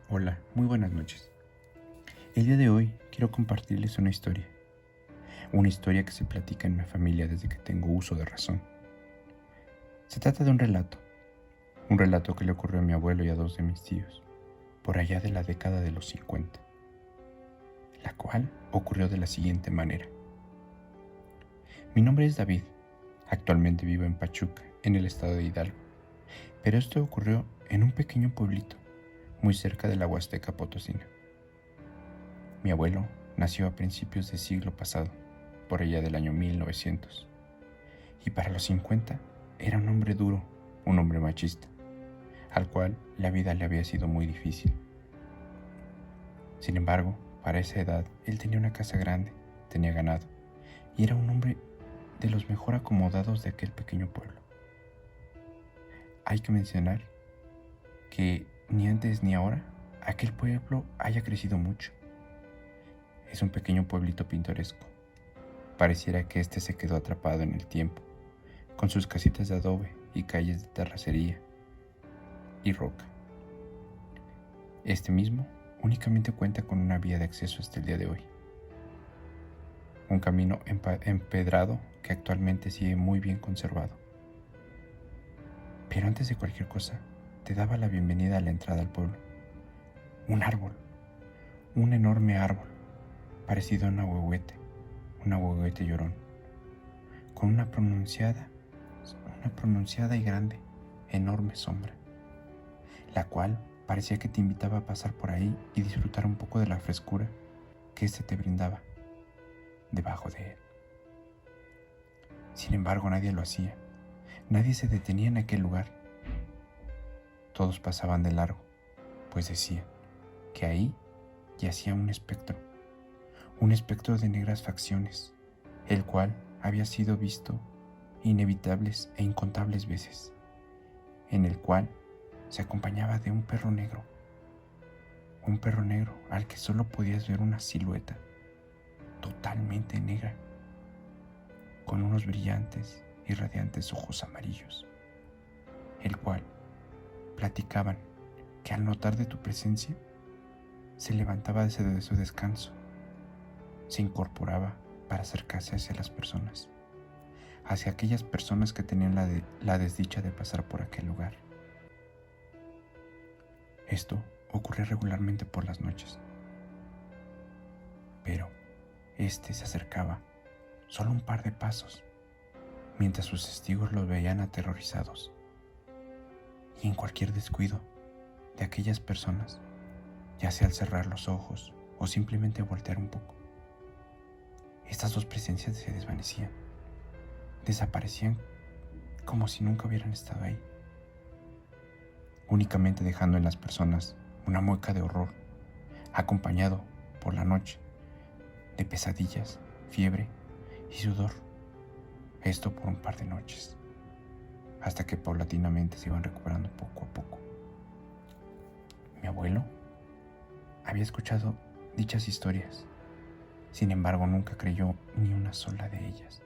Hola, muy buenas noches. El día de hoy quiero compartirles una historia que se platica en mi familia desde que tengo uso de razón. Se trata de un relato que le ocurrió a mi abuelo y a dos de mis tíos, por allá de la década de los 50, la cual ocurrió de la siguiente manera. Mi nombre es David, actualmente vivo en Pachuca, en el estado de Hidalgo, pero esto ocurrió en un pequeño pueblito, muy cerca de la Huasteca Potosina. Mi abuelo nació a principios del siglo pasado, por allá del año 1900, y para los 50 era un hombre duro, un hombre machista, al cual la vida le había sido muy difícil. Sin embargo, para esa edad él tenía una casa grande, tenía ganado, y era un hombre de los mejor acomodados de aquel pequeño pueblo. Hay que mencionar que ni antes ni ahora aquel pueblo haya crecido mucho. Es un pequeño pueblito pintoresco. Pareciera que este se quedó atrapado en el tiempo, con sus casitas de adobe y calles de terracería y roca. Este mismo únicamente cuenta con una vía de acceso hasta el día de hoy. Un camino empedrado que actualmente sigue muy bien conservado. Pero antes de cualquier cosa, te daba la bienvenida a la entrada al pueblo. Un árbol, un enorme árbol, parecido a un ahuehuete llorón, con una pronunciada y grande, enorme sombra, la cual parecía que te invitaba a pasar por ahí y disfrutar un poco de la frescura que éste te brindaba debajo de él. Sin embargo, nadie lo hacía. Nadie se detenía en aquel lugar. Todos pasaban de largo, pues decían que ahí yacía un espectro de negras facciones, el cual había sido visto inevitables e incontables veces, en el cual se acompañaba de un perro negro al que solo podías ver una silueta totalmente negra, con unos brillantes y radiantes ojos amarillos, el cual platicaban que al notar de tu presencia se levantaba de su descanso, se incorporaba para acercarse hacia las personas, hacia aquellas personas que tenían la desdicha de pasar por aquel lugar. Esto ocurría regularmente por las noches, pero este se acercaba solo un par de pasos, mientras sus testigos los veían aterrorizados, y en cualquier descuido de aquellas personas, ya sea al cerrar los ojos o simplemente voltear un poco, estas dos presencias se desvanecían, desaparecían como si nunca hubieran estado ahí, únicamente dejando en las personas una mueca de horror, acompañado por la noche de pesadillas, fiebre y sudor. Esto por un par de noches, hasta que paulatinamente se iban recuperando poco a poco. Mi abuelo había escuchado dichas historias, sin embargo nunca creyó ni una sola de ellas.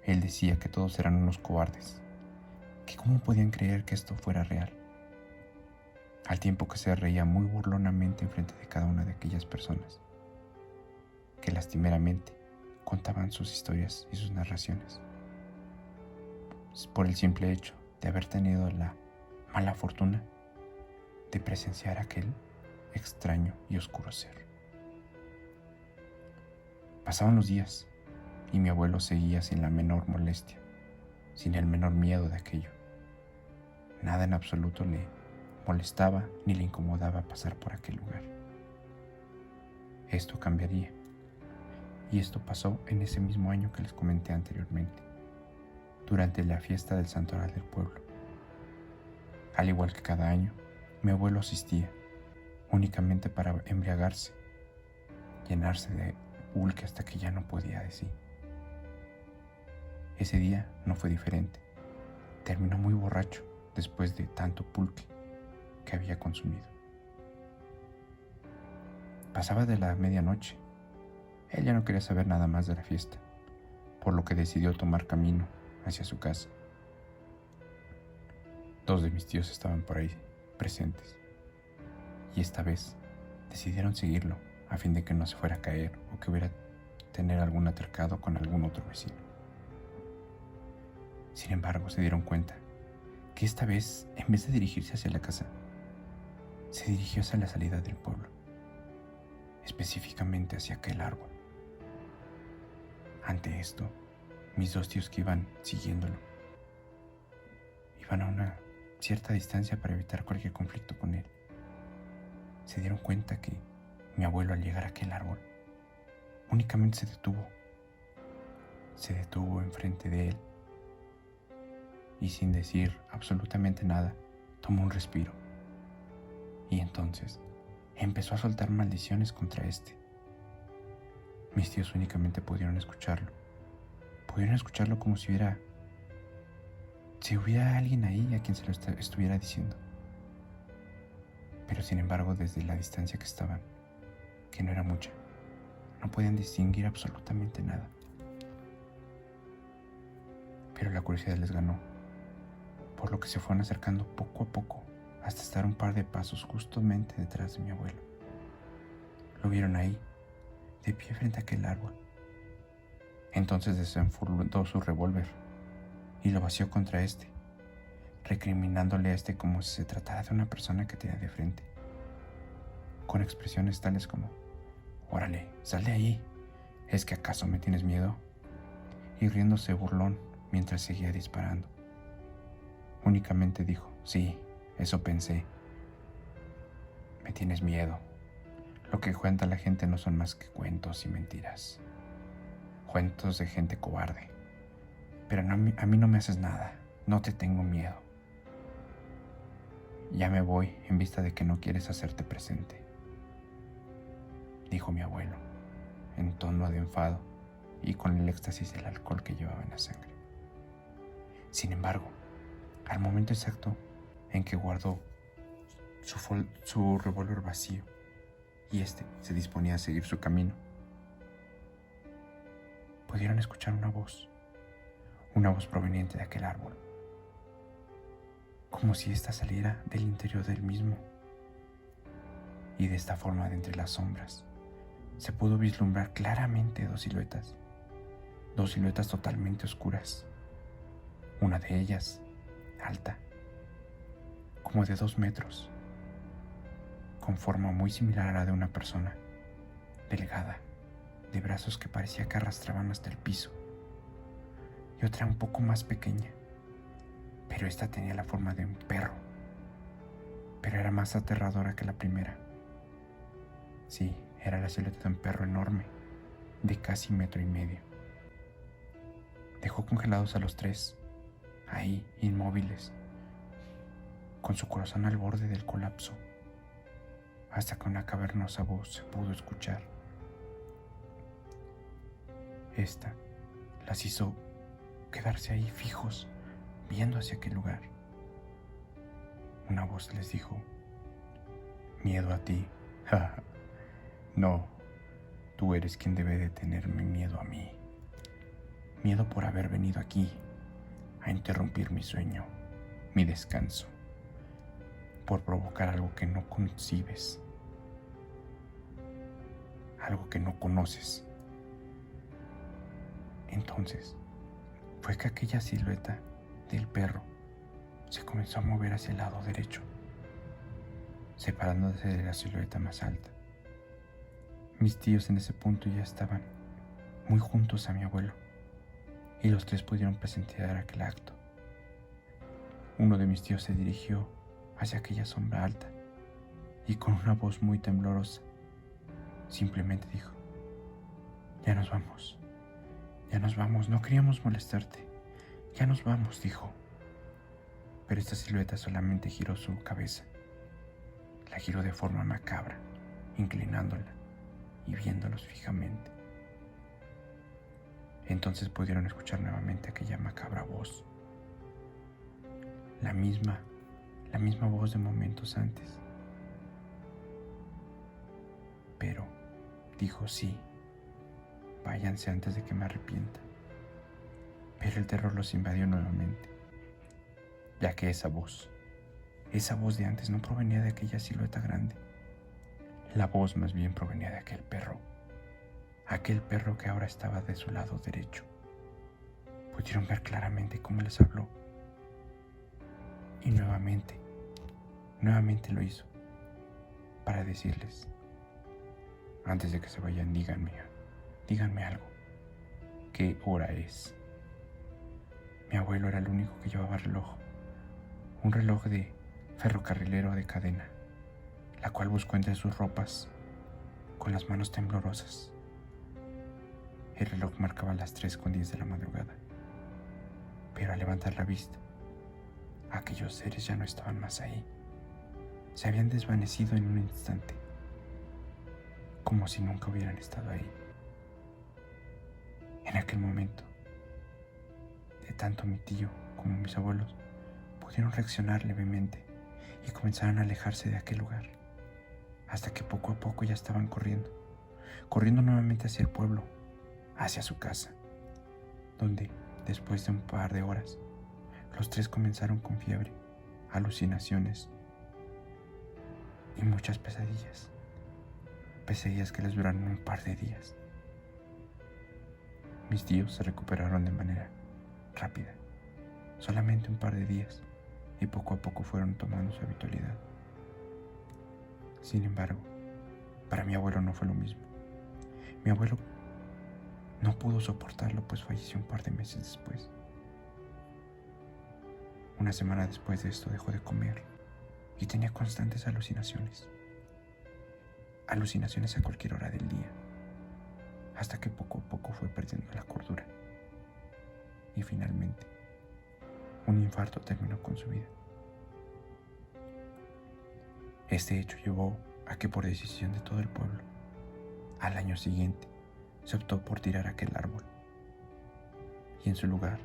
Él decía que todos eran unos cobardes, que cómo podían creer que esto fuera real, al tiempo que se reía muy burlonamente enfrente de cada una de aquellas personas, que lastimeramente contaban sus historias y sus narraciones, por el simple hecho de haber tenido la mala fortuna de presenciar aquel extraño y oscuro ser. Pasaban los días y mi abuelo seguía sin la menor molestia, sin el menor miedo de aquello. Nada en absoluto le molestaba ni le incomodaba pasar por aquel lugar. Esto cambiaría, y esto pasó en ese mismo año que les comenté anteriormente, durante la fiesta del santoral del pueblo. Al igual que cada año, mi abuelo asistía, únicamente para embriagarse, llenarse de pulque hasta que ya no podía decir. Ese día no fue diferente. Terminó muy borracho después de tanto pulque que había consumido. Pasaba de la medianoche. Él ya no quería saber nada más de la fiesta, por lo que decidió tomar camino hacia su casa. Dos de mis tíos estaban por ahí presentes. y esta vez decidieron seguirlo a fin de que no se fuera a caer o que hubiera tener algún altercado con algún otro vecino. Sin embargo, se dieron cuenta que esta vez, en vez de dirigirse hacia la casa, se dirigió hacia la salida del pueblo, específicamente hacia aquel árbol. Ante esto, mis dos tíos que iban siguiéndolo, iban a una cierta distancia para evitar cualquier conflicto con él. Se dieron cuenta que mi abuelo, al llegar a aquel árbol, únicamente se detuvo. Se detuvo enfrente de él y sin decir absolutamente nada, tomó un respiro. Y entonces empezó a soltar maldiciones contra este. Mis tíos únicamente pudieron escucharlo. Pudieron escucharlo como si hubiera alguien ahí a quien se lo estuviera diciendo. Pero sin embargo, desde la distancia que estaban, que no era mucha, no podían distinguir absolutamente nada. Pero la curiosidad les ganó, por lo que se fueron acercando poco a poco hasta estar un par de pasos justamente detrás de mi abuelo. Lo vieron ahí, de pie frente a aquel árbol. Entonces desenfundó su revólver y lo vació contra este, recriminándole a este como si se tratara de una persona que tenía de frente, con expresiones tales como: «Órale, sal de ahí, ¿es que acaso me tienes miedo?», y riéndose burlón mientras seguía disparando. Únicamente dijo: «Sí, eso pensé. Me tienes miedo. Lo que cuenta la gente no son más que cuentos y mentiras. Cuentos de gente cobarde. Pero a mí no me haces nada. No te tengo miedo. Ya me voy en vista de que no quieres hacerte presente», dijo mi abuelo, en tono de enfado y con el éxtasis del alcohol que llevaba en la sangre. Sin embargo, al momento exacto en que guardó su revólver vacío y este se disponía a seguir su camino, pudieron escuchar una voz proveniente de aquel árbol, como si ésta saliera del interior del mismo. Y de esta forma, de entre las sombras, se pudo vislumbrar claramente dos siluetas totalmente oscuras. Una de ellas, alta, como de 2 metros, con forma muy similar a la de una persona, delgada, de brazos que parecía que arrastraban hasta el piso, y otra un poco más pequeña, pero esta tenía la forma de un perro, pero era más aterradora que la primera. Sí, era la silueta de un perro enorme, de casi 1,5 metros. Dejó congelados a los tres, ahí, inmóviles, con su corazón al borde del colapso, hasta que una cavernosa voz se pudo escuchar. Esta las hizo quedarse ahí fijos, viendo hacia aquel lugar. Una voz les dijo: «Miedo a ti. No, tú eres quien debe de tenerme miedo a mí. Miedo por haber venido aquí a interrumpir mi sueño, mi descanso, por provocar algo que no concibes, algo que no conoces». Entonces fue que aquella silueta del perro se comenzó a mover hacia el lado derecho, separándose de la silueta más alta. Mis tíos en ese punto ya estaban muy juntos a mi abuelo, y los tres pudieron presenciar aquel acto. Uno de mis tíos se dirigió hacia aquella sombra alta y con una voz muy temblorosa simplemente dijo: «Ya nos vamos, no queríamos molestarte, ya nos vamos», dijo. Pero esta silueta solamente giró su cabeza, la giró de forma macabra, inclinándola y viéndolos fijamente. Entonces pudieron escuchar nuevamente aquella macabra voz, la misma voz de momentos antes. Pero dijo: «Sí, váyanse antes de que me arrepienta». Pero el terror los invadió nuevamente, ya que esa voz de antes no provenía de aquella silueta grande, La voz más bien provenía de aquel perro que ahora estaba de su lado derecho. Pudieron ver claramente cómo les habló. Y nuevamente lo hizo para decirles: antes de que se vayan, díganme algo. ¿Qué hora es? Mi abuelo era el único que llevaba reloj, un reloj de ferrocarrilero de cadena, la cual buscó entre sus ropas con las manos temblorosas. El reloj marcaba las 3:10 de la madrugada, pero al levantar la vista, aquellos seres ya no estaban más ahí. Se habían desvanecido en un instante, como si nunca hubieran estado ahí. En aquel momento, de tanto mi tío como mis abuelos pudieron reaccionar levemente y comenzaron a alejarse de aquel lugar, hasta que poco a poco ya estaban corriendo nuevamente hacia el pueblo, hacia su casa, donde, después de un par de horas, los tres comenzaron con fiebre, alucinaciones y muchas pesadillas que les duraron un par de días. Mis tíos se recuperaron de manera rápida, solamente un par de días, y poco a poco fueron tomando su habitualidad. Sin embargo, para mi abuelo no fue lo mismo. Mi abuelo no pudo soportarlo, pues falleció un par de meses después. Una semana después de esto dejó de comer y tenía constantes alucinaciones a cualquier hora del día, hasta que poco a poco fue perdiendo la cordura y finalmente un infarto terminó con su vida. Este hecho llevó a que, por decisión de todo el pueblo, al año siguiente se optó por tirar aquel árbol y en su lugar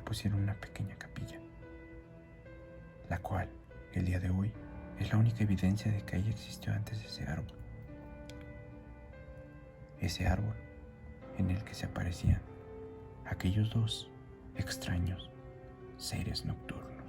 pusieron una pequeña capilla, la cual el día de hoy es la única evidencia de que ahí existió antes ese árbol en el que se aparecían aquellos dos extraños seres nocturnos.